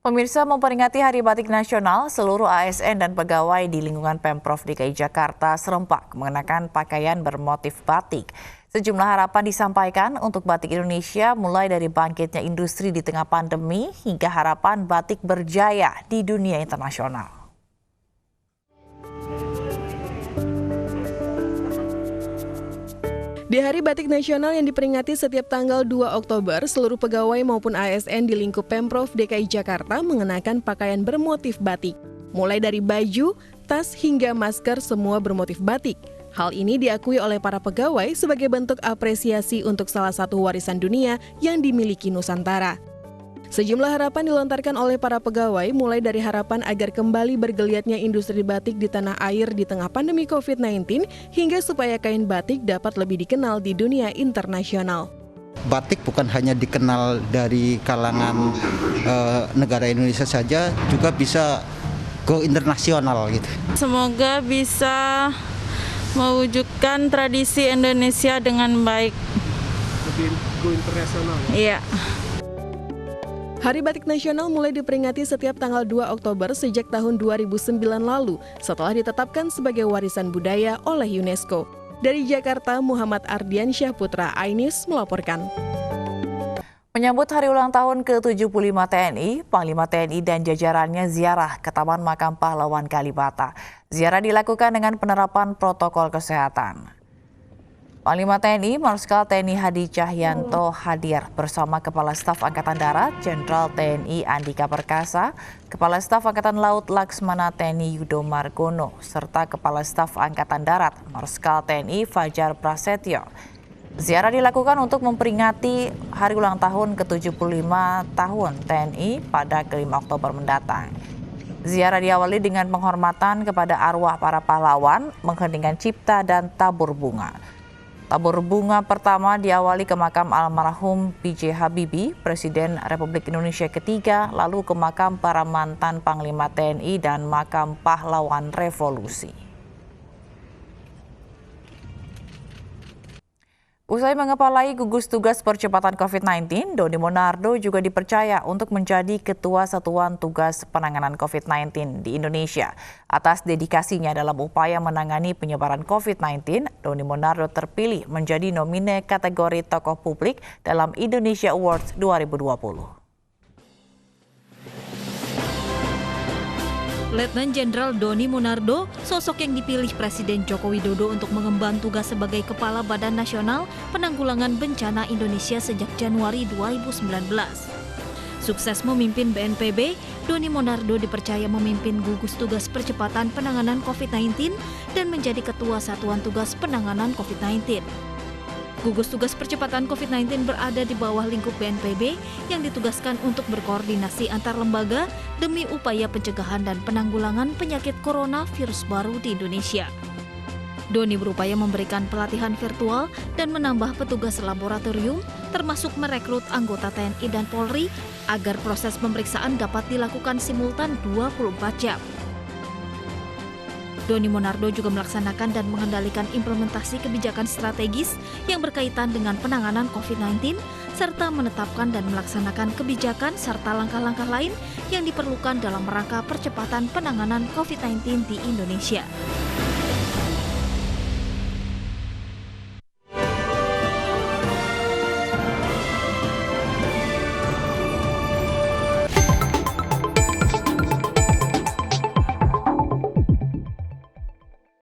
Pemirsa, memperingati Hari Batik Nasional, seluruh ASN dan pegawai di lingkungan Pemprov DKI Jakarta serempak mengenakan pakaian bermotif batik. Sejumlah harapan disampaikan untuk batik Indonesia, mulai dari bangkitnya industri di tengah pandemi hingga harapan batik berjaya di dunia internasional. Di Hari Batik Nasional yang diperingati setiap tanggal 2 Oktober, seluruh pegawai maupun ASN di lingkup Pemprov DKI Jakarta mengenakan pakaian bermotif batik. Mulai dari baju, tas, hingga masker semua bermotif batik. Hal ini diakui oleh para pegawai sebagai bentuk apresiasi untuk salah satu warisan dunia yang dimiliki Nusantara. Sejumlah harapan dilontarkan oleh para pegawai, mulai dari harapan agar kembali bergeliatnya industri batik di tanah air di tengah pandemi COVID-19, hingga supaya kain batik dapat lebih dikenal di dunia internasional. Batik bukan hanya dikenal dari kalangan negara Indonesia saja, juga bisa go internasional gitu. Semoga bisa mewujudkan tradisi Indonesia dengan baik. Lebih go internasional ya? Iya. Hari Batik Nasional mulai diperingati setiap tanggal 2 Oktober sejak tahun 2009 lalu setelah ditetapkan sebagai warisan budaya oleh UNESCO. Dari Jakarta, Muhammad Ardiansyah Putra Ainis melaporkan. Menyambut hari ulang tahun ke-75 TNI, Panglima TNI dan jajarannya ziarah ke Taman Makam Pahlawan Kalibata. Ziarah dilakukan dengan penerapan protokol kesehatan. Panglima TNI Marskal TNI Hadi Cahyanto hadir bersama Kepala Staf Angkatan Darat Jenderal TNI Andika Perkasa, Kepala Staf Angkatan Laut Laksmana TNI Yudo Margono, serta Kepala Staf Angkatan Darat Marskal TNI Fajar Prasetyo. Ziarah dilakukan untuk memperingati hari ulang tahun ke-75 tahun TNI pada ke-5 Oktober mendatang. Ziarah diawali dengan penghormatan kepada arwah para pahlawan, mengheningkan cipta dan tabur bunga. Tabur bunga pertama diawali ke makam almarhum B.J. Habibie, Presiden Republik Indonesia ketiga, lalu ke makam para mantan Panglima TNI dan makam pahlawan revolusi. Usai mengepalai gugus tugas percepatan COVID-19, Doni Monardo juga dipercaya untuk menjadi Ketua Satuan Tugas Penanganan COVID-19 di Indonesia. Atas dedikasinya dalam upaya menangani penyebaran COVID-19, Doni Monardo terpilih menjadi nomine kategori tokoh publik dalam Indonesia Awards 2020. Letnan Jenderal Doni Monardo, sosok yang dipilih Presiden Joko Widodo untuk mengemban tugas sebagai Kepala Badan Nasional Penanggulangan Bencana Indonesia sejak Januari 2019. Sukses memimpin BNPB, Doni Monardo dipercaya memimpin gugus tugas percepatan penanganan COVID-19 dan menjadi Ketua Satuan Tugas Penanganan COVID-19. Gugus tugas percepatan COVID-19 berada di bawah lingkup BNPB yang ditugaskan untuk berkoordinasi antar lembaga demi upaya pencegahan dan penanggulangan penyakit corona virus baru di Indonesia. Doni berupaya memberikan pelatihan virtual dan menambah petugas laboratorium, termasuk merekrut anggota TNI dan Polri agar proses pemeriksaan dapat dilakukan simultan 24 jam. Doni Monardo juga melaksanakan dan mengendalikan implementasi kebijakan strategis yang berkaitan dengan penanganan COVID-19, serta menetapkan dan melaksanakan kebijakan serta langkah-langkah lain yang diperlukan dalam rangka percepatan penanganan COVID-19 di Indonesia.